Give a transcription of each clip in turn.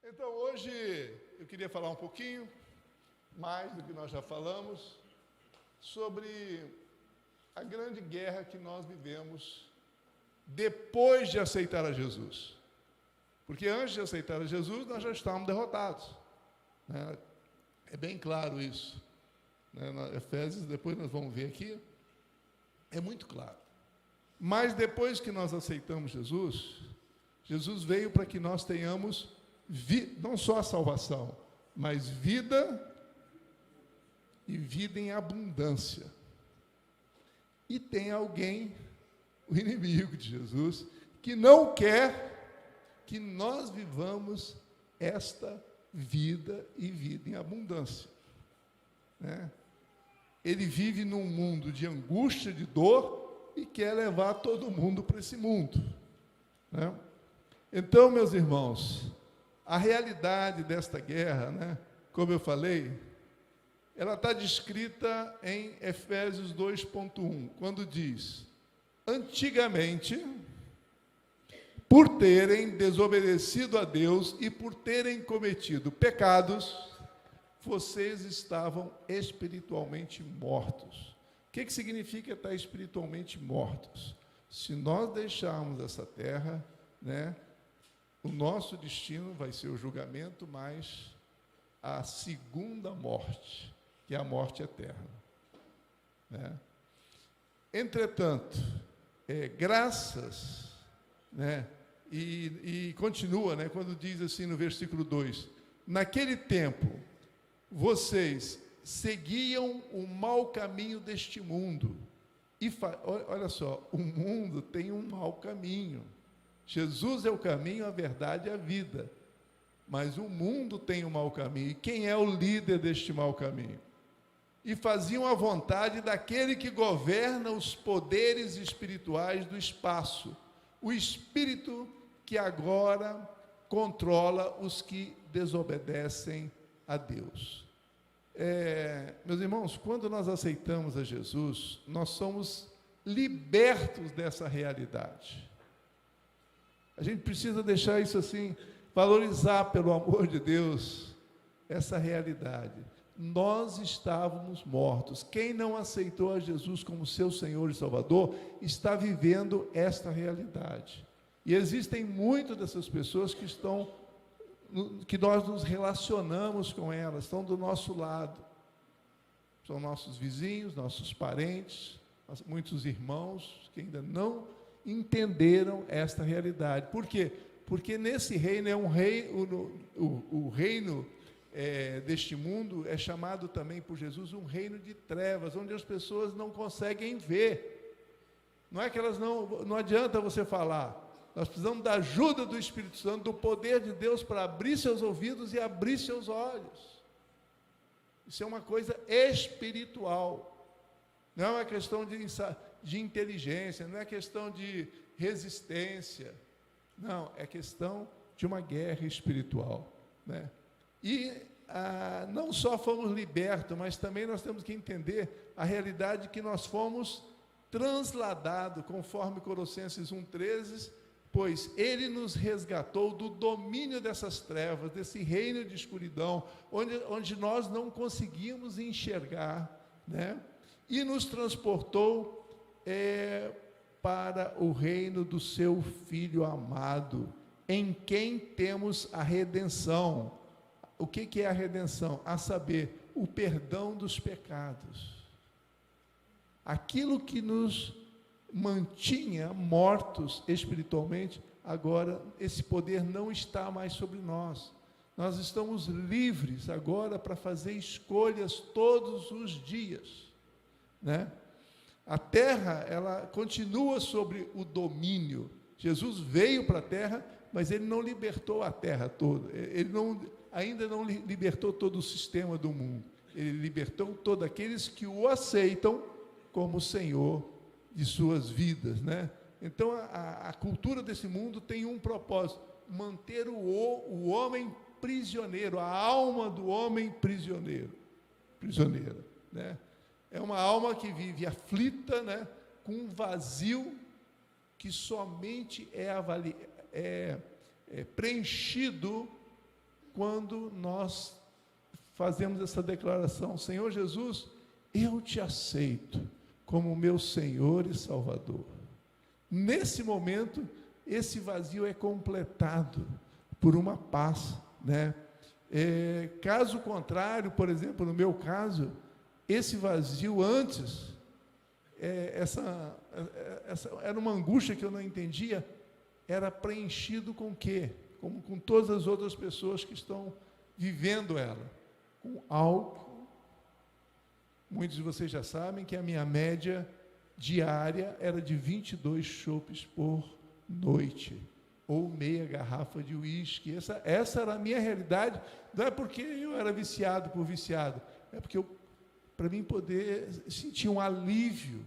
Então, hoje eu queria falar um pouquinho, mais do que nós já falamos, sobre a grande guerra que nós vivemos depois de aceitar a Jesus. Porque antes de aceitar a Jesus, nós já estávamos derrotados, né? É bem claro isso, né? Na Efésios, depois nós vamos ver aqui, é muito claro. Mas depois que nós aceitamos Jesus, Jesus veio para que nós tenhamos não só a salvação, mas vida e vida em abundância. E tem alguém, o inimigo de Jesus, que não quer que nós vivamos esta vida e vida em abundância, né? Ele vive num mundo de angústia, de dor, e quer levar todo mundo para esse mundo, né? Então, meus irmãos, a realidade desta guerra, né, como eu falei, ela está descrita em Efésios 2,1, quando diz: antigamente, por terem desobedecido a Deus e por terem cometido pecados, vocês estavam espiritualmente mortos. O que significa estar espiritualmente mortos? Se nós deixarmos essa terra, né, o nosso destino vai ser o julgamento, mais a segunda morte, que é a morte eterna, né? Entretanto, graças, né, e continua, né, quando diz assim no versículo 2, naquele tempo, vocês seguiam o mau caminho deste mundo, olha só, o mundo tem um mau caminho. Jesus é o caminho, a verdade e a vida. Mas o mundo tem um mau caminho. E quem é o líder deste mau caminho? E faziam a vontade daquele que governa os poderes espirituais do espaço. O Espírito que agora controla os que desobedecem a Deus. Meus irmãos, quando nós aceitamos a Jesus, nós somos libertos dessa realidade. A gente precisa deixar isso assim, valorizar, pelo amor de Deus, essa realidade. Nós estávamos mortos. Quem não aceitou a Jesus como seu Senhor e Salvador, está vivendo esta realidade. E existem muitas dessas pessoas que nós nos relacionamos com elas, estão do nosso lado. São nossos vizinhos, nossos parentes, muitos irmãos que ainda não entenderam esta realidade. Por quê? Porque nesse reino o reino deste mundo é chamado também por Jesus um reino de trevas, onde as pessoas não conseguem ver. Não é que elas não adianta você falar. Nós precisamos da ajuda do Espírito Santo, do poder de Deus para abrir seus ouvidos e abrir seus olhos. Isso é uma coisa espiritual. Não é uma questão de inteligência, não é questão de resistência, não, é questão de uma guerra espiritual, né? E não só fomos libertos, mas também nós temos que entender a realidade que nós fomos transladados, conforme Colossenses 1,13, pois Ele nos resgatou do domínio dessas trevas, desse reino de escuridão, onde nós não conseguimos enxergar, né? E nos transportou para o reino do seu Filho amado, em quem temos a redenção. O que é a redenção? A saber, o perdão dos pecados. Aquilo que nos mantinha mortos espiritualmente, agora esse poder não está mais sobre nós. Nós estamos livres agora para fazer escolhas todos os dias, né? A terra, ela continua sobre o domínio. Jesus veio para a terra, mas ele não libertou a terra toda. Ele ainda não libertou todo o sistema do mundo. Ele libertou todos aqueles que o aceitam como Senhor de suas vidas, né? Então, a cultura desse mundo tem um propósito: manter o homem prisioneiro, a alma do homem prisioneira, né? É uma alma que vive aflita, né, com um vazio que somente é preenchido quando nós fazemos essa declaração: Senhor Jesus, eu te aceito como meu Senhor e Salvador. Nesse momento, esse vazio é completado por uma paz, né? Caso contrário, por exemplo, no meu caso, esse vazio antes, essa era uma angústia que eu não entendia, era preenchido com o quê? Como com todas as outras pessoas que estão vivendo ela, com álcool. Muitos de vocês já sabem que a minha média diária era de 22 chopes por noite, ou meia garrafa de uísque. Essa era a minha realidade. Não é porque eu era viciado por viciado, é porque para mim poder sentir um alívio,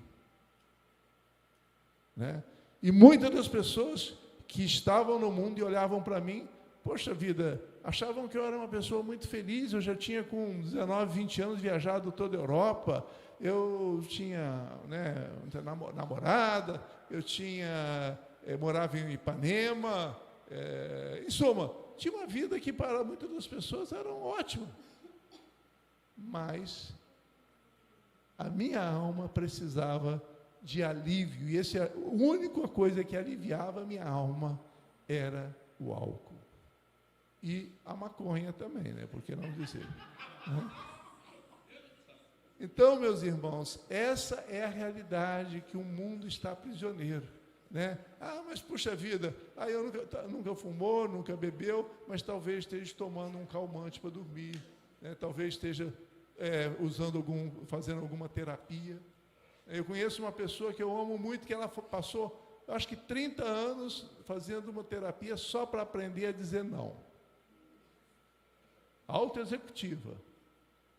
né? E muitas das pessoas que estavam no mundo e olhavam para mim, poxa vida, achavam que eu era uma pessoa muito feliz. Eu já tinha com 19, 20 anos viajado toda a Europa, eu tinha, né, namorada, eu morava em Ipanema, em suma, tinha uma vida que para muitas das pessoas era ótima, mas a minha alma precisava de alívio, e a única coisa que aliviava a minha alma era o álcool. E a maconha também, né? Por que não dizer? Né? Então, meus irmãos, essa é a realidade que o mundo está prisioneiro, né? Mas puxa vida, eu nunca fumou, nunca bebeu, mas talvez esteja tomando um calmante para dormir, né? Talvez esteja fazendo alguma terapia. Eu conheço uma pessoa que eu amo muito, que ela passou, acho que 30 anos fazendo uma terapia só para aprender a dizer não. Autoexecutiva.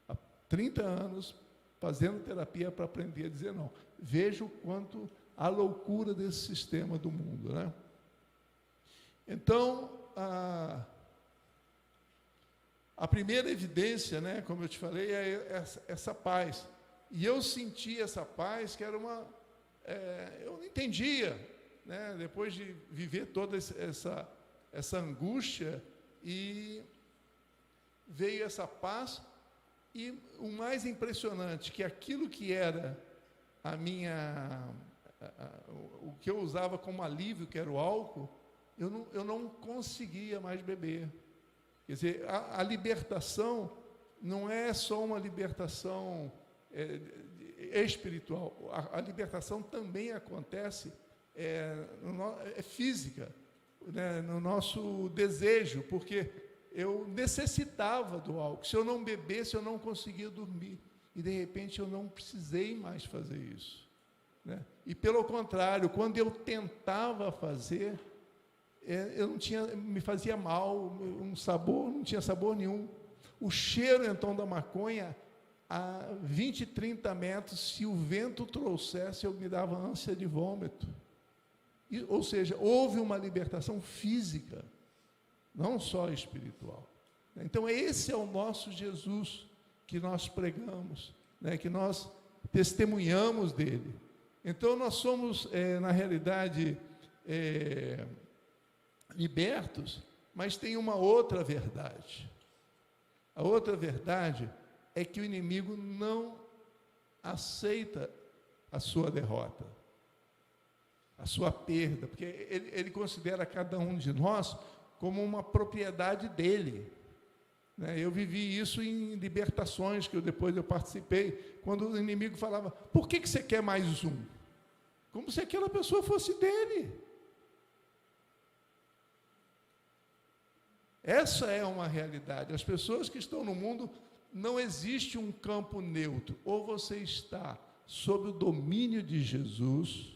Há 30 anos fazendo terapia para aprender a dizer não. Veja o quanto a loucura desse sistema do mundo, né? Então, a primeira evidência, né, como eu te falei, é essa paz. E eu senti essa paz, que era eu não entendia, né, depois de viver toda essa angústia, e veio essa paz. E o mais impressionante, que aquilo que era o que eu usava como alívio, que era o álcool, eu não conseguia mais beber. Quer dizer, a libertação não é só uma libertação espiritual, a libertação também acontece física, né, no nosso desejo, porque eu necessitava do álcool. Se eu não bebesse, eu não conseguia dormir. E, de repente, eu não precisei mais fazer isso, né? E, pelo contrário, quando eu tentava fazer, me fazia mal, não tinha sabor nenhum. O cheiro, então, da maconha, a 20, 30 metros, se o vento trouxesse, eu me dava ânsia de vômito. Ou seja, houve uma libertação física, não só espiritual. Então, esse é o nosso Jesus que nós pregamos, né, que nós testemunhamos dele. Então, nós somos, na realidade, libertos, mas tem uma outra verdade. A outra verdade é que o inimigo não aceita a sua derrota, a sua perda, porque ele considera cada um de nós como uma propriedade dele, né? Eu vivi isso em libertações que depois eu participei, quando o inimigo falava: por que você quer mais um? Como se aquela pessoa fosse dele. Essa é uma realidade. As pessoas que estão no mundo, não existe um campo neutro. Ou você está sob o domínio de Jesus,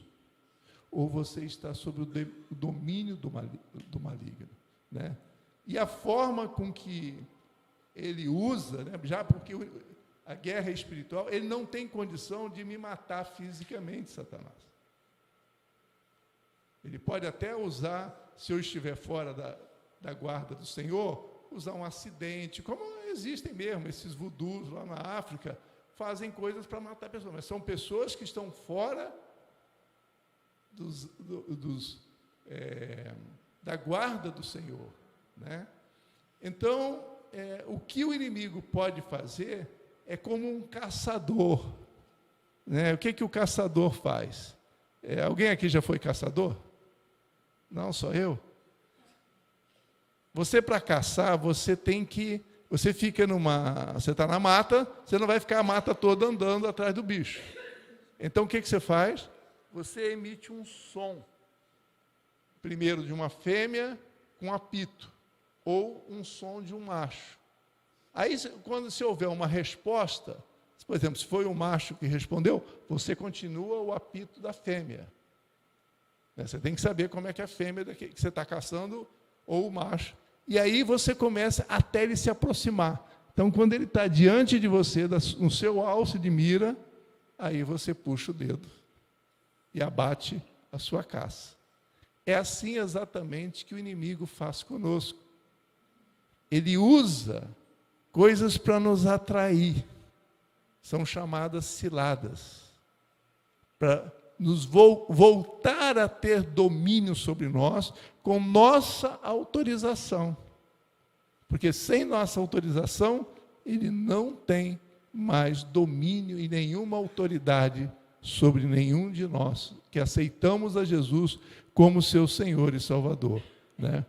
ou você está sob o domínio do maligno, né? E a forma com que ele usa, né, já porque a guerra é espiritual, ele não tem condição de me matar fisicamente, Satanás. Ele pode até usar, se eu estiver fora da guarda do Senhor, usar um acidente, como existem mesmo, esses voodoos lá na África, fazem coisas para matar pessoas, mas são pessoas que estão fora da guarda do Senhor, né? Então, o que o inimigo pode fazer é como um caçador, né? O que o caçador faz? Alguém aqui já foi caçador? Não, só eu. Você, para caçar, você está na mata, você não vai ficar a mata toda andando atrás do bicho. Então, o que você faz? Você emite um som, primeiro de uma fêmea com apito, ou um som de um macho. Aí, quando se houver uma resposta, por exemplo, se foi o macho que respondeu, você continua o apito da fêmea. Você tem que saber como é que a fêmea que você está caçando, ou o macho. E aí você começa até ele se aproximar. Então, quando ele está diante de você, no seu alce de mira, aí você puxa o dedo e abate a sua caça. É assim exatamente que o inimigo faz conosco. Ele usa coisas para nos atrair. São chamadas ciladas. Para nos voltar a ter domínio sobre nós com nossa autorização. Porque sem nossa autorização, ele não tem mais domínio e nenhuma autoridade sobre nenhum de nós que aceitamos a Jesus como seu Senhor e Salvador, né?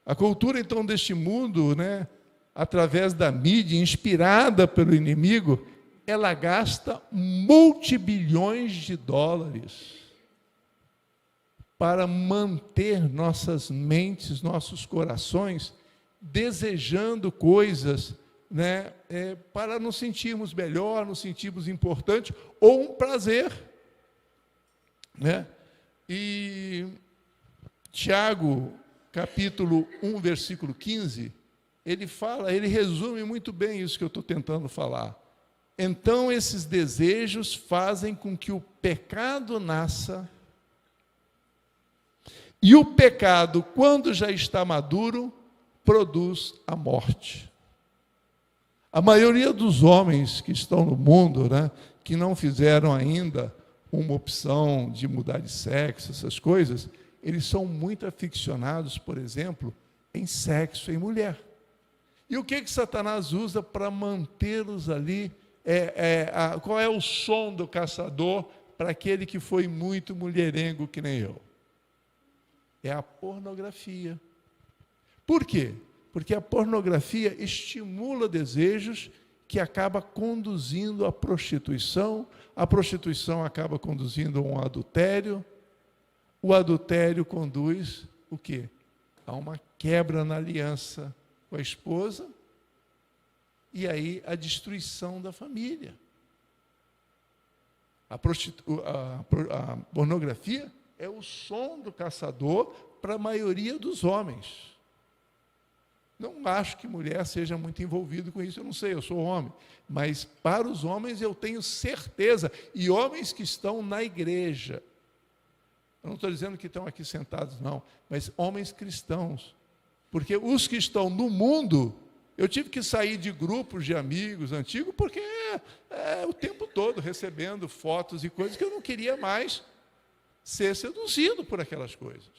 A cultura, então, deste mundo, né, através da mídia, inspirada pelo inimigo, ela gasta multibilhões de dólares para manter nossas mentes, nossos corações, desejando coisas, né, para nos sentirmos melhor, nos sentirmos importantes, ou um prazer, né? E Tiago, capítulo 1, versículo 15, ele resume muito bem isso que eu estou tentando falar. Então, esses desejos fazem com que o pecado nasça, e o pecado, quando já está maduro, produz a morte. A maioria dos homens que estão no mundo, né, que não fizeram ainda uma opção de mudar de sexo, essas coisas, eles são muito aficionados, por exemplo, em sexo, em mulher. E o que Satanás usa para mantê-los ali? Qual é o som do caçador para aquele que foi muito mulherengo que nem eu? É a pornografia. Por quê? Porque a pornografia estimula desejos que acaba conduzindo à prostituição, a prostituição acaba conduzindo a um adultério, o adultério conduz o quê? A uma quebra na aliança com a esposa, e aí a destruição da família. A pornografia é o som do caçador para a maioria dos homens. Não acho que mulher seja muito envolvida com isso, eu não sei, eu sou homem. Mas para os homens eu tenho certeza, e homens que estão na igreja. Eu não estou dizendo que estão aqui sentados, não, mas homens cristãos. Porque os que estão no mundo, eu tive que sair de grupos de amigos antigos, porque o tempo todo recebendo fotos e coisas que eu não queria mais ser seduzido por aquelas coisas.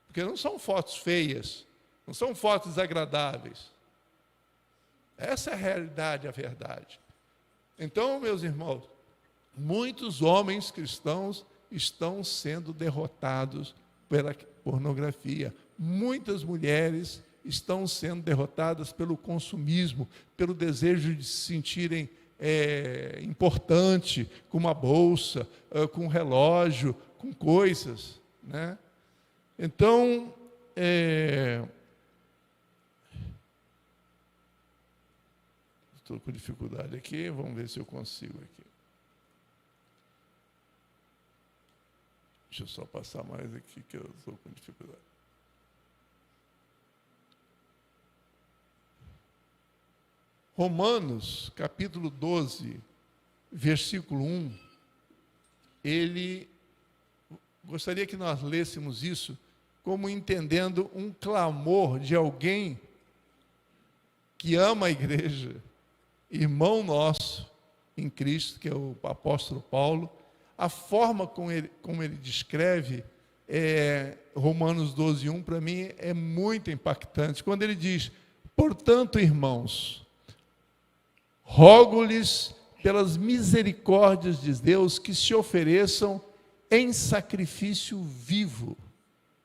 Porque não são fotos feias, não são fotos agradáveis. Essa é a realidade, a verdade. Então, meus irmãos, muitos homens cristãos estão sendo derrotados pela pornografia. Muitas mulheres estão sendo derrotadas pelo consumismo, pelo desejo de se sentirem importante, com uma bolsa, com um relógio, com coisas, né? Então, estou com dificuldade aqui, vamos ver se eu consigo aqui. Deixa eu só passar mais aqui, que eu estou com dificuldade. Romanos, capítulo 12, versículo 1, gostaria que nós lêssemos isso como entendendo um clamor de alguém que ama a igreja, irmão nosso em Cristo, que é o apóstolo Paulo. A forma como ele descreve Romanos 12, 1, para mim é muito impactante. Quando ele diz: Portanto, irmãos, rogo-lhes pelas misericórdias de Deus que se ofereçam em sacrifício vivo,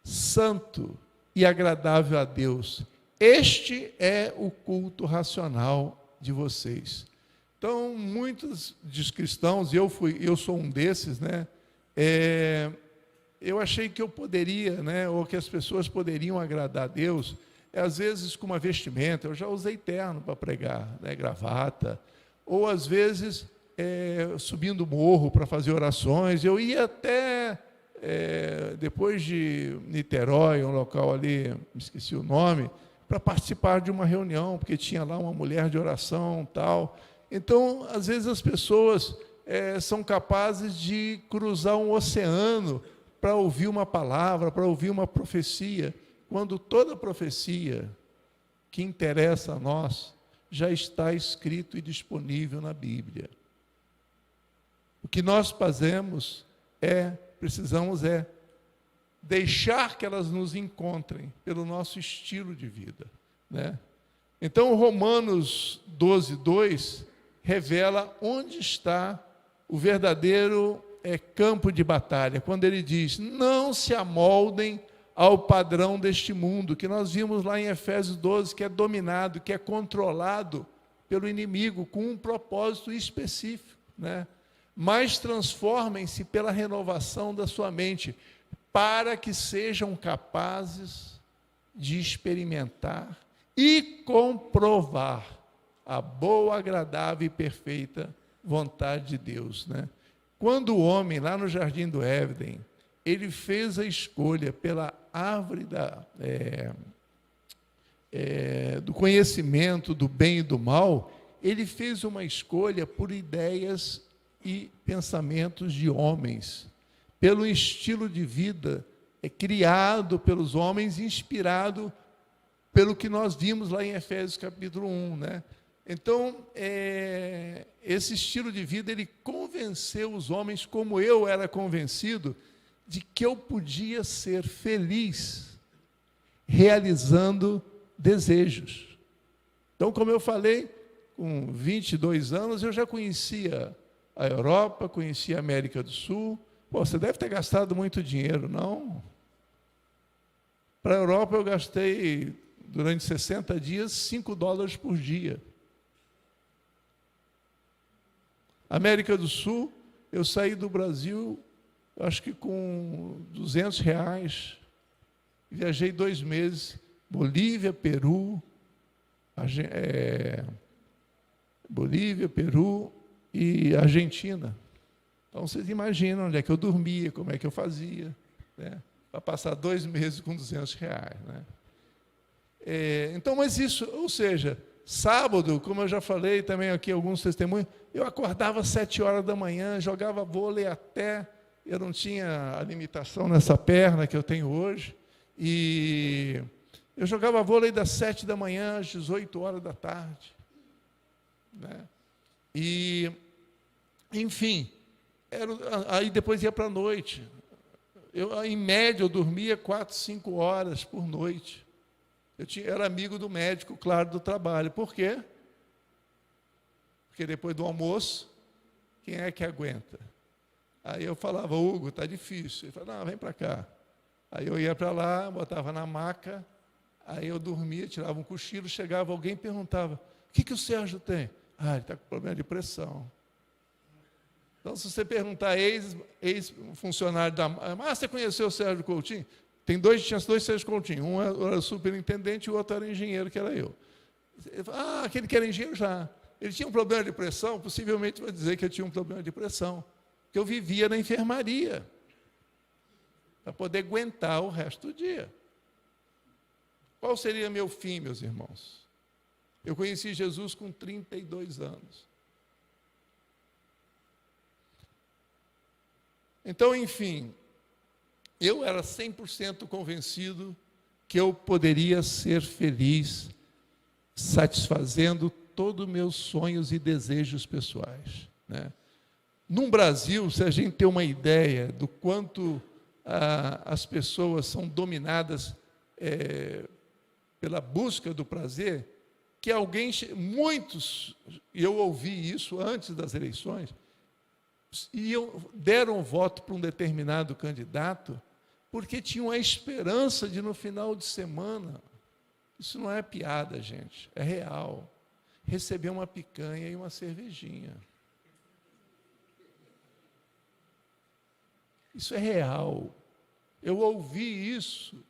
santo e agradável a Deus. Este é o culto racional de vocês. Então, muitos dos cristãos, eu sou um desses, né? Eu achei que eu poderia, né? Ou que as pessoas poderiam agradar a Deus, às vezes com uma vestimenta. Eu já usei terno para pregar, né? Gravata, ou às vezes subindo o morro para fazer orações. Eu ia até depois de Niterói, um local ali, me esqueci o nome, para participar de uma reunião, porque tinha lá uma mulher de oração, tal. Então, às vezes as pessoas são capazes de cruzar um oceano para ouvir uma palavra, para ouvir uma profecia, quando toda profecia que interessa a nós já está escrito e disponível na Bíblia. O que nós fazemos precisamos deixar que elas nos encontrem pelo nosso estilo de vida, né? Então, Romanos 12:2 revela onde está o verdadeiro campo de batalha, quando ele diz: não se amoldem ao padrão deste mundo, que nós vimos lá em Efésios 12, que é dominado, que é controlado pelo inimigo, com um propósito específico, né? Mas transformem-se pela renovação da sua mente, para que sejam capazes de experimentar e comprovar a boa, agradável e perfeita vontade de Deus, né? Quando o homem, lá no Jardim do Éden, ele fez a escolha pela árvore do conhecimento do bem e do mal, ele fez uma escolha por ideias e pensamentos de homens, pelo estilo de vida criado pelos homens, inspirado pelo que nós vimos lá em Efésios capítulo 1, né? Então, esse estilo de vida, ele convenceu os homens, como eu era convencido, de que eu podia ser feliz realizando desejos. Então, como eu falei, com 22 anos, eu já conhecia a Europa, conhecia a América do Sul. Pô, você deve ter gastado muito dinheiro, não? Para a Europa, eu gastei, durante 60 dias, $5 por dia. América do Sul, eu saí do Brasil, acho que com R$200, viajei 2 meses, Bolívia, Peru e Argentina. Então, vocês imaginam onde é que eu dormia, como é que eu fazia, né? Para passar 2 meses com R$200, né? Então, mas isso, ou seja, sábado, como eu já falei também aqui, alguns testemunhos, eu acordava às 7 horas da manhã, jogava vôlei até, eu não tinha a limitação nessa perna que eu tenho hoje, e eu jogava vôlei das 7 da manhã às 18 horas da tarde, né? E, enfim, aí depois ia para a noite. Em média, eu dormia 4, 5 horas por noite. Era amigo do médico, claro, do trabalho. Por quê? Porque depois do almoço, quem é que aguenta? Aí eu falava: Hugo, está difícil. Ele falava: não, vem para cá. Aí eu ia para lá, botava na maca, aí eu dormia, tirava um cochilo, chegava alguém e perguntava: o que o Sérgio tem? Ele está com problema de pressão. Então, se você perguntar ex-funcionário da... você conheceu o Sérgio Coutinho? Tinha 2 Sérgio Coutinho, um era superintendente e o outro era engenheiro, que era eu. Aquele que era engenheiro já. Ele tinha um problema de pressão, possivelmente vai dizer que eu tinha um problema de pressão, que eu vivia na enfermaria, para poder aguentar o resto do dia. Qual seria meu fim, meus irmãos? Eu conheci Jesus com 32 anos. Então, enfim, eu era 100% convencido que eu poderia ser feliz, satisfazendo todos os meus sonhos e desejos pessoais, né? No Brasil, se a gente tem uma ideia do quanto as pessoas são dominadas pela busca do prazer, que alguém, muitos, e eu ouvi isso antes das eleições, deram voto para um determinado candidato porque tinham a esperança de, no final de semana, isso não é piada, gente, é real, receber uma picanha e uma cervejinha. Isso é real. Eu ouvi isso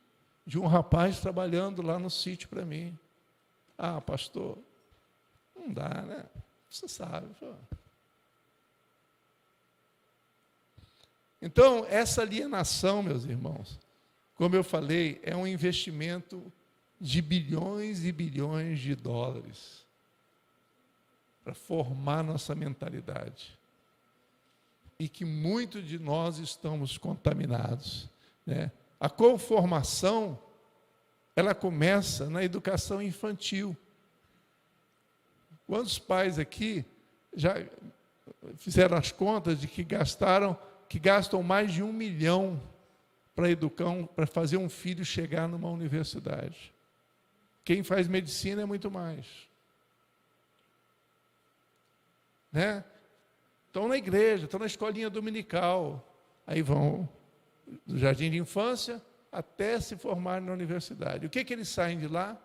de um rapaz trabalhando lá no sítio para mim. Ah, pastor, não dá, né? Você sabe. Pô. Então, essa alienação, meus irmãos, como eu falei, é um investimento de bilhões e bilhões de dólares para formar nossa mentalidade. E que muitos de nós estamos contaminados, né? A conformação, ela começa na educação infantil. Quantos pais aqui já fizeram as contas de que gastam mais de 1 milhão para educar, para fazer um filho chegar numa universidade? Quem faz medicina é muito mais. Né? Estão na igreja, estão na escolinha dominical, aí vão do jardim de infância até se formarem na universidade. O que eles saem de lá?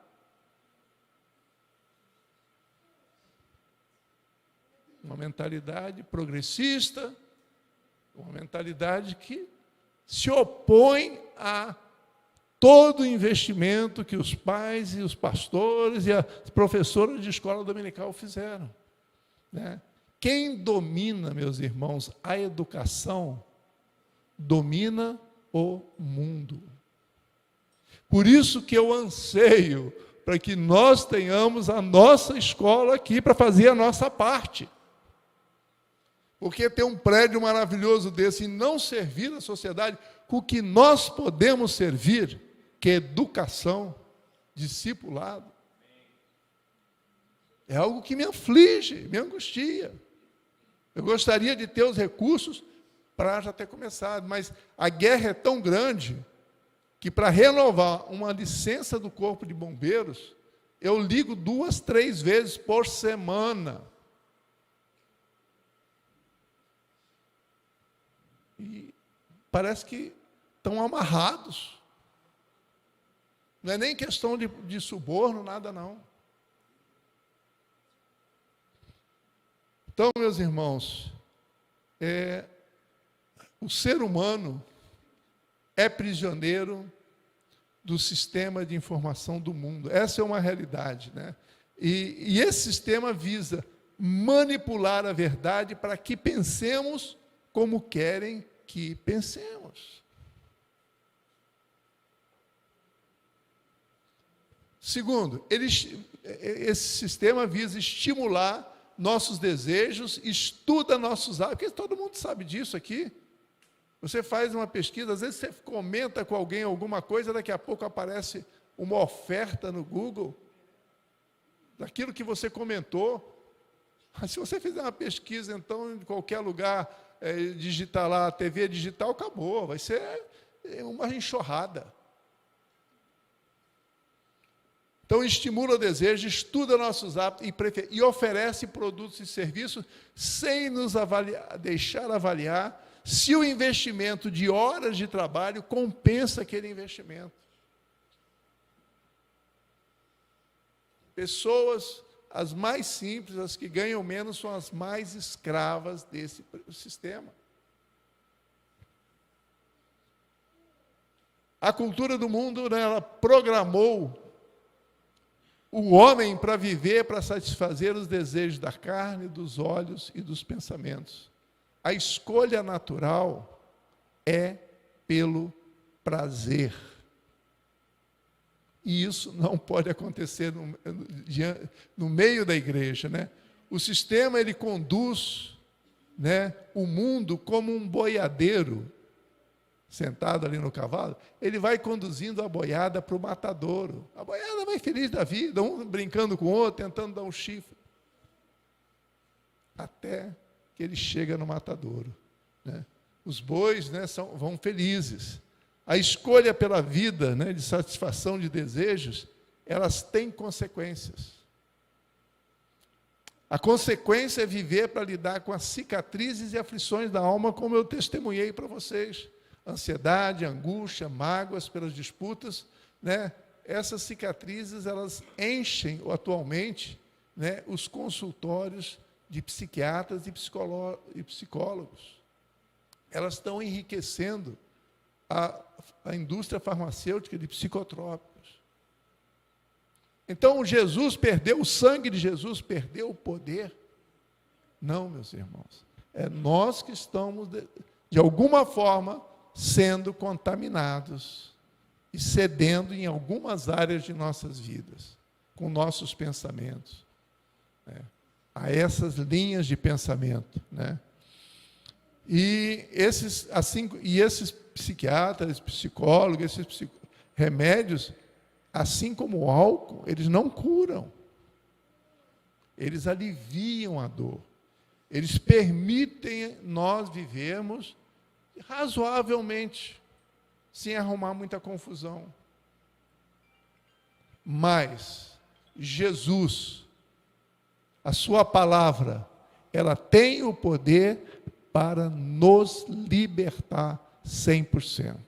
Uma mentalidade progressista, uma mentalidade que se opõe a todo o investimento que os pais e os pastores e as professoras de escola dominical fizeram. Né? Quem domina, meus irmãos, a educação, domina o mundo. Por isso que eu anseio para que nós tenhamos a nossa escola aqui para fazer a nossa parte. Porque ter um prédio maravilhoso desse e não servir a sociedade com o que nós podemos servir, que é educação, discipulado, é algo que me aflige, me angustia. Eu gostaria de ter os recursos para já ter começado, mas a guerra é tão grande que para renovar uma licença do Corpo de Bombeiros, eu ligo 2, 3 vezes por semana. E parece que estão amarrados. Não é nem questão de suborno, nada não. Então, meus irmãos, o ser humano é prisioneiro do sistema de informação do mundo. Essa é uma realidade, né? E esse sistema visa manipular a verdade para que pensemos como querem que pensemos. Segundo, esse sistema visa estimular nossos desejos, estuda nossos hábitos, porque todo mundo sabe disso aqui. Você faz uma pesquisa, às vezes você comenta com alguém alguma coisa, daqui a pouco aparece uma oferta no Google daquilo que você comentou. Se você fizer uma pesquisa, então, em qualquer lugar, digitar lá, TV digital, acabou, vai ser uma enxurrada. Então, estimula o desejo, estuda nossos hábitos e oferece produtos e serviços sem nos deixar avaliar se o investimento de horas de trabalho compensa aquele investimento. Pessoas, as mais simples, as que ganham menos, são as mais escravas desse sistema. A cultura do mundo, né, ela programou o homem para viver, para satisfazer os desejos da carne, dos olhos e dos pensamentos. A escolha natural é pelo prazer. E isso não pode acontecer no meio da igreja, né? O sistema, ele conduz, né, o mundo como um boiadeiro, sentado ali no cavalo, ele vai conduzindo a boiada para o matadouro. A boiada vai feliz da vida, um brincando com o outro, tentando dar um chifre. Até que ele chega no matadouro. Né? Os bois, né, vão felizes. A escolha pela vida, né, de satisfação de desejos, elas têm consequências. A consequência é viver para lidar com as cicatrizes e aflições da alma, como eu testemunhei para vocês. Ansiedade, angústia, mágoas pelas disputas, né? Essas cicatrizes, elas enchem atualmente, né, os consultórios de psiquiatras e psicólogos. Elas estão enriquecendo a indústria farmacêutica de psicotrópicos. Então, o sangue de Jesus perdeu o poder? Não, meus irmãos. É nós que estamos, de alguma forma, sendo contaminados e cedendo em algumas áreas de nossas vidas, com nossos pensamentos, né, a essas linhas de pensamento, né? E esses psiquiatras, psicólogos, esses remédios, assim como o álcool, eles não curam. Eles aliviam a dor. Eles permitem nós vivermos razoavelmente, sem arrumar muita confusão. Mas Jesus, a sua palavra, ela tem o poder para nos libertar 100%.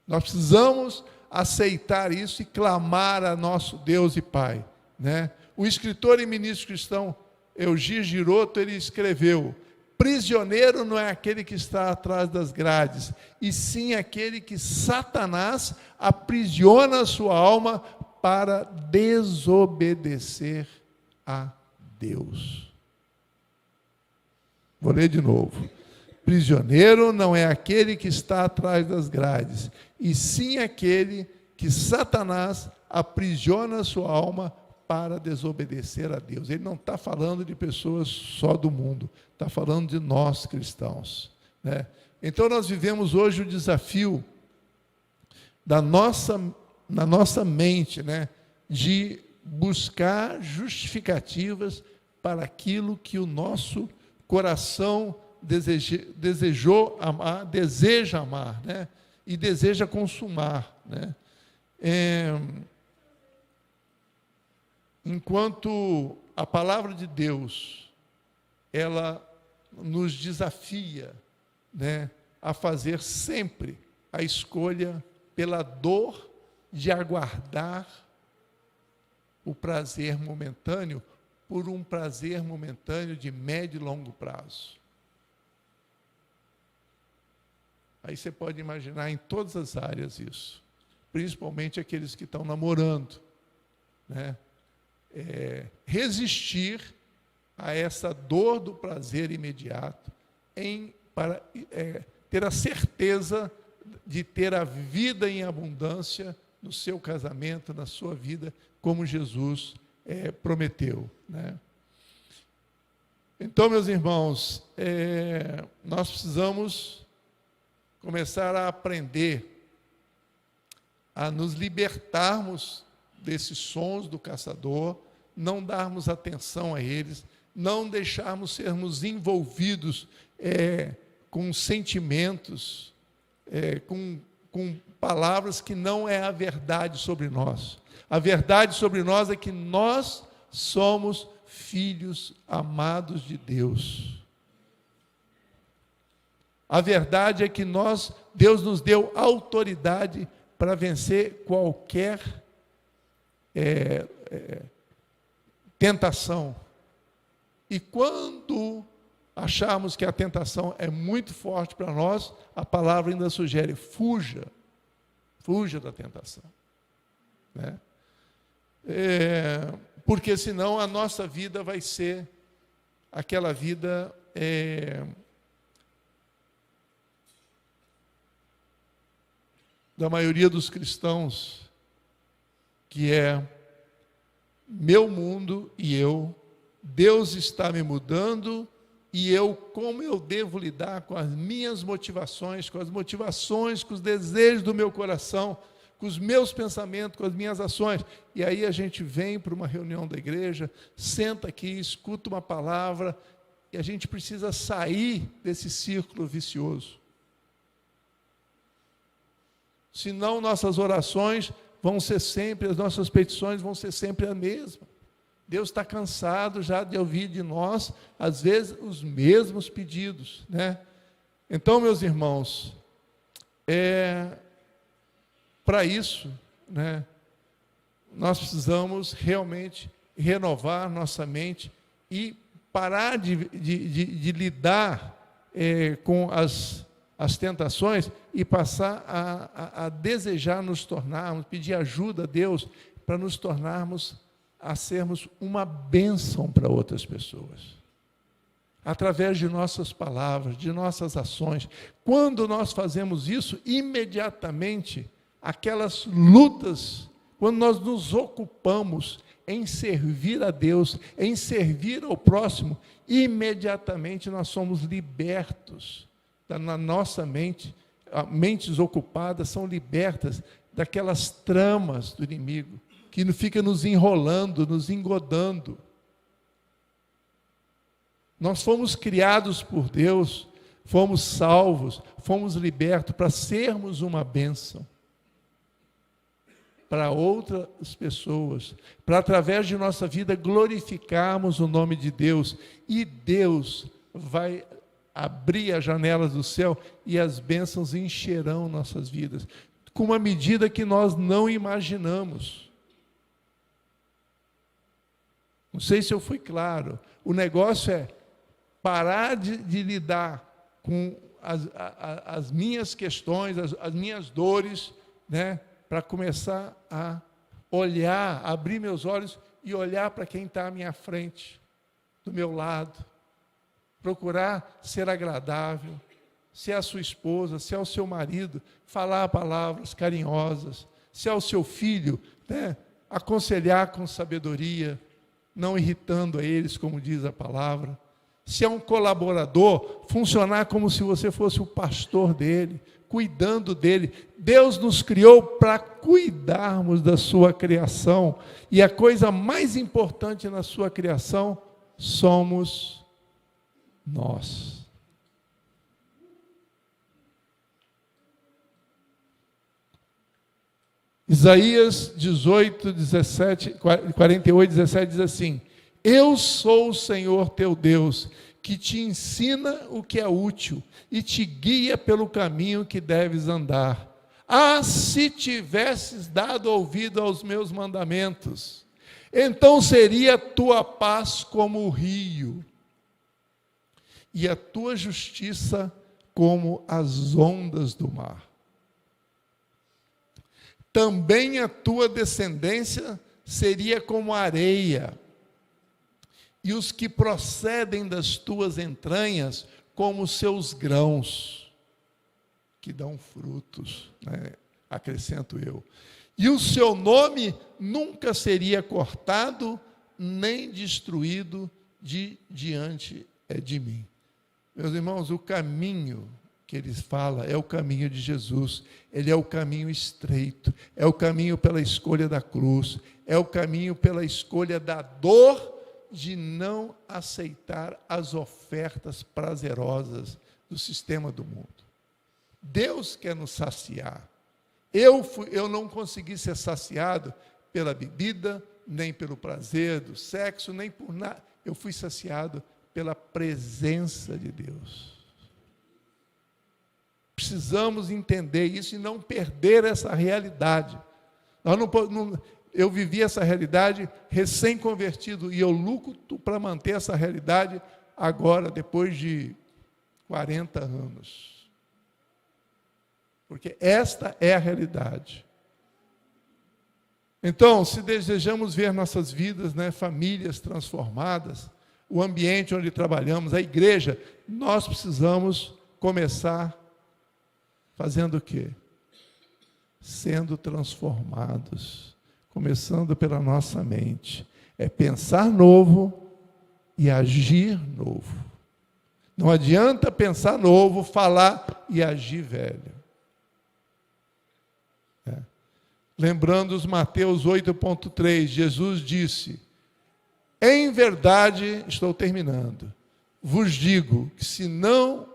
Nós precisamos aceitar isso e clamar a nosso Deus e Pai, né? O escritor e ministro cristão Eugir Giroto, ele escreveu: prisioneiro não é aquele que está atrás das grades, e sim aquele que Satanás aprisiona a sua alma para desobedecer a Deus. Vou ler de novo. Prisioneiro não é aquele que está atrás das grades, e sim aquele que Satanás aprisiona a sua alma para desobedecer a Deus. Ele não está falando de pessoas só do mundo, está falando de nós cristãos, né? Então nós vivemos hoje o desafio na nossa mente, né, de buscar justificativas para aquilo que o nosso coração desejou amar, deseja amar, né, e deseja consumar, né? Enquanto a palavra de Deus, ela nos desafia, né, a fazer sempre a escolha pela dor de aguardar o prazer momentâneo por um prazer momentâneo de médio e longo prazo. Aí você pode imaginar em todas as áreas isso, principalmente aqueles que estão namorando, né? Resistir a essa dor do prazer imediato, para ter a certeza de ter a vida em abundância no seu casamento, na sua vida, como Jesus prometeu, né? Então, meus irmãos, nós precisamos começar a aprender a nos libertarmos desses sons do caçador, não darmos atenção a eles, não deixarmos sermos envolvidos com sentimentos, com palavras que não é a verdade sobre nós. A verdade sobre nós é que nós somos filhos amados de Deus. A verdade é que Deus nos deu autoridade para vencer qualquer tentação. E quando acharmos que a tentação é muito forte para nós, a palavra ainda sugere: fuja da tentação, né? Porque senão a nossa vida vai ser aquela vida da maioria dos cristãos, que é meu mundo e eu, Deus está me mudando e como eu devo lidar com as minhas motivações, com os desejos do meu coração, com os meus pensamentos, com as minhas ações. E aí a gente vem para uma reunião da igreja, senta aqui, escuta uma palavra, e a gente precisa sair desse círculo vicioso. Senão nossas orações vão ser sempre, as nossas petições vão ser sempre a mesma. Deus está cansado já de ouvir de nós, às vezes, os mesmos pedidos, né? Então, meus irmãos, para isso, né, nós precisamos realmente renovar nossa mente e parar de lidar com as tentações e passar a desejar nos tornarmos, pedir ajuda a Deus para nos tornarmos, a sermos uma bênção para outras pessoas. Através de nossas palavras, de nossas ações. Quando nós fazemos isso, imediatamente, aquelas lutas, quando nós nos ocupamos em servir a Deus, em servir ao próximo, imediatamente nós somos libertos. Na nossa mente, mentes ocupadas são libertas daquelas tramas do inimigo, que fica nos enrolando, nos engodando. Nós fomos criados por Deus, fomos salvos, fomos libertos para sermos uma bênção para outras pessoas, para através de nossa vida glorificarmos o nome de Deus, e Deus vai abrir as janelas do céu e as bênçãos encherão nossas vidas, com uma medida que nós não imaginamos. Não sei se eu fui claro. O negócio é parar de lidar com as minhas questões, as minhas dores, né? Para começar a olhar, abrir meus olhos e olhar para quem está à minha frente, do meu lado. Procurar ser agradável, se é a sua esposa, se é o seu marido, falar palavras carinhosas, se é o seu filho, né? Aconselhar com sabedoria, não irritando a eles, como diz a palavra. Se é um colaborador, funcionar como se você fosse o pastor dele, cuidando dele. Deus nos criou para cuidarmos da sua criação, e a coisa mais importante na sua criação somos nós. Isaías 18, 17, 48, 17 diz assim: eu sou o Senhor teu Deus, que te ensina o que é útil e te guia pelo caminho que deves andar. Ah, se tivesses dado ouvido aos meus mandamentos, então seria a tua paz como o rio, e a tua justiça como as ondas do mar. Também a tua descendência seria como a areia, e os que procedem das tuas entranhas como os seus grãos, que dão frutos, né? Acrescento eu. E o seu nome nunca seria cortado, nem destruído diante de mim. Meus irmãos, o caminho que ele fala é o caminho de Jesus. Ele é o caminho estreito, é o caminho pela escolha da cruz, é o caminho pela escolha da dor, de não aceitar as ofertas prazerosas do sistema do mundo. Deus quer nos saciar. Eu não consegui ser saciado pela bebida, nem pelo prazer do sexo, nem por nada. Eu fui saciado pela presença de Deus. Precisamos entender isso e não perder essa realidade. Eu vivi essa realidade recém-convertido, e eu luto para manter essa realidade agora, depois de 40 anos. Porque esta é a realidade. Então, se desejamos ver nossas vidas, né, famílias transformadas, o ambiente onde trabalhamos, a igreja, nós precisamos começar fazendo o quê? Sendo transformados. Começando pela nossa mente. É pensar novo e agir novo. Não adianta pensar novo, falar e agir velho. Lembrando os Mateus 8,3, Jesus disse: em verdade, estou terminando, vos digo que se não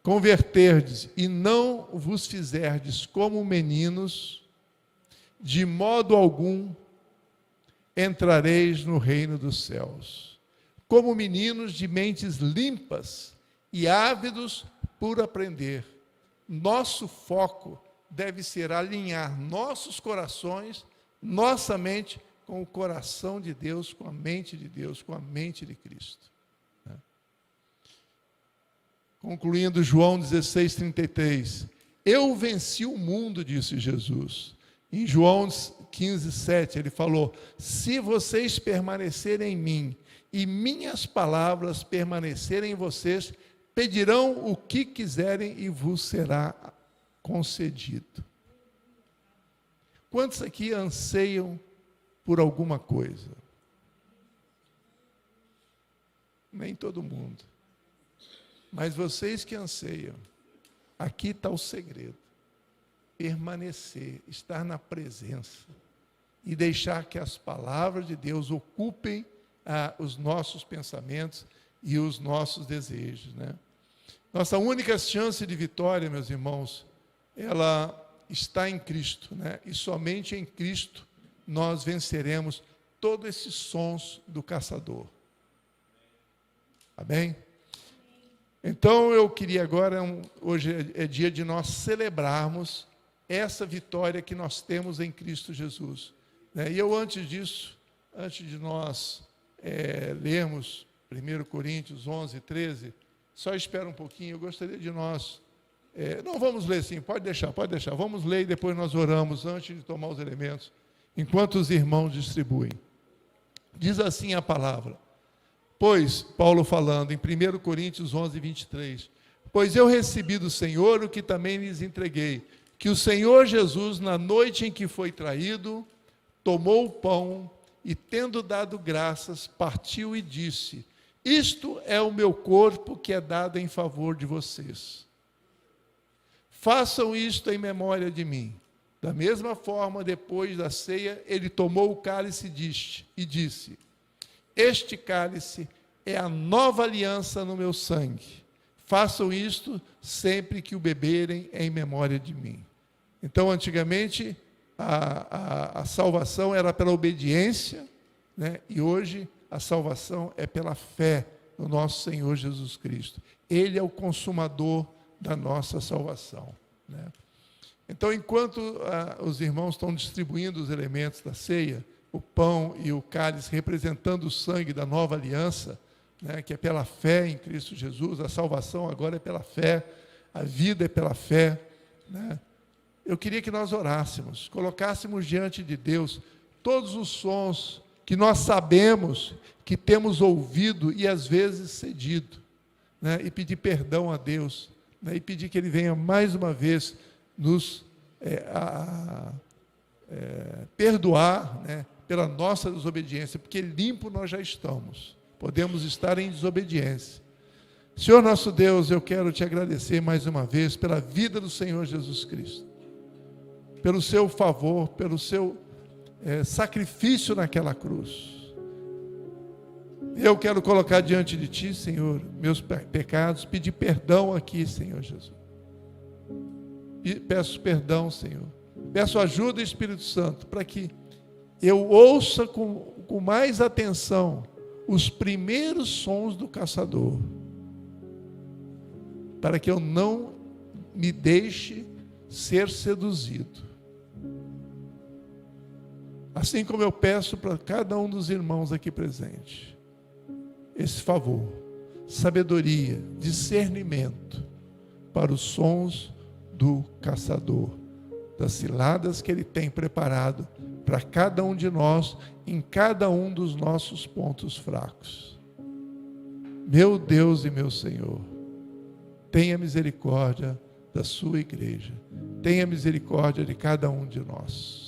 converterdes e não vos fizerdes como meninos, de modo algum entrareis no reino dos céus. Como meninos de mentes limpas e ávidos por aprender, nosso foco deve ser alinhar nossos corações, nossa mente, com o coração de Deus, com a mente de Deus, com a mente de Cristo. Concluindo João 16:33, eu venci o mundo, disse Jesus. Em João 15:7, ele falou, se vocês permanecerem em mim e minhas palavras permanecerem em vocês, pedirão o que quiserem e vos será concedido. Quantos aqui anseiam por alguma coisa? Nem todo mundo. Mas vocês que anseiam, aqui está o segredo. Permanecer, estar na presença e deixar que as palavras de Deus ocupem os nossos pensamentos e os nossos desejos, né? Nossa única chance de vitória, meus irmãos, ela está em Cristo, né? E somente em Cristo nós venceremos todos esses sons do caçador. Amém? Então eu queria agora, hoje é dia de nós celebrarmos essa vitória que nós temos em Cristo Jesus, né? E eu antes de nós lermos 1 Coríntios 11:13, só espera um pouquinho, eu gostaria de nós, não vamos ler sim, pode deixar, vamos ler e depois nós oramos antes de tomar os elementos, enquanto os irmãos distribuem. Diz assim a palavra, pois, Paulo falando em 1 Coríntios 11:23, pois eu recebi do Senhor o que também lhes entreguei, que o Senhor Jesus, na noite em que foi traído, tomou o pão e, tendo dado graças, partiu e disse, isto é o meu corpo que é dado em favor de vocês. Façam isto em memória de mim. Da mesma forma, depois da ceia, ele tomou o cálice e disse, este cálice é a nova aliança no meu sangue. Façam isto sempre que o beberem em memória de mim. Então, antigamente, a salvação era pela obediência, né? E hoje a salvação é pela fé no nosso Senhor Jesus Cristo. Ele é o consumador da nossa salvação, né? Então, enquanto os irmãos estão distribuindo os elementos da ceia, o pão e o cálice representando o sangue da nova aliança, né, que é pela fé em Cristo Jesus, a salvação agora é pela fé, a vida é pela fé, né? Eu queria que nós orássemos, colocássemos diante de Deus todos os sons que nós sabemos, que temos ouvido e às vezes cedido, né, e pedir perdão a Deus, né, e pedir que Ele venha mais uma vez nos perdoar, né, pela nossa desobediência, porque limpo nós já estamos, podemos estar em desobediência. Senhor nosso Deus, eu quero te agradecer mais uma vez pela vida do Senhor Jesus Cristo, pelo seu favor, pelo seu sacrifício naquela cruz. Eu quero colocar diante de ti, Senhor, meus pecados, pedir perdão aqui, Senhor Jesus. E peço perdão, Senhor. Peço ajuda, Espírito Santo, para que eu ouça com mais atenção os primeiros sons do caçador, para que eu não me deixe ser seduzido. Assim como eu peço para cada um dos irmãos aqui presentes, esse favor, sabedoria, discernimento para os sons do caçador, das ciladas que ele tem preparado para cada um de nós, em cada um dos nossos pontos fracos. Meu Deus e meu Senhor, tenha misericórdia da sua igreja, tenha misericórdia de cada um de nós.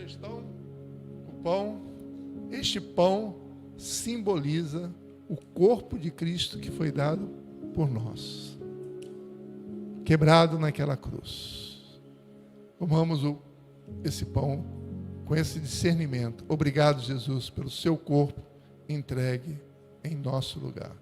estão? O pão. Este pão simboliza o corpo de Cristo que foi dado por nós, quebrado naquela cruz. Comamos esse pão com esse discernimento. Obrigado, Jesus, pelo seu corpo entregue em nosso lugar.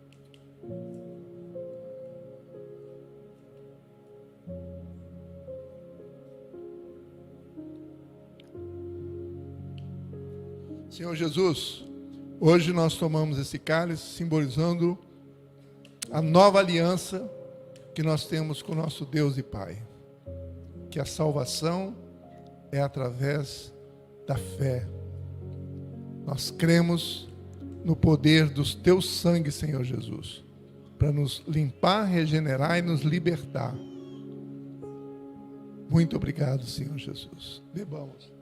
Senhor Jesus, hoje nós tomamos esse cálice simbolizando a nova aliança que nós temos com o nosso Deus e Pai. Que a salvação é através da fé. Nós cremos no poder do teu sangue, Senhor Jesus, para nos limpar, regenerar e nos libertar. Muito obrigado, Senhor Jesus. Bebamos.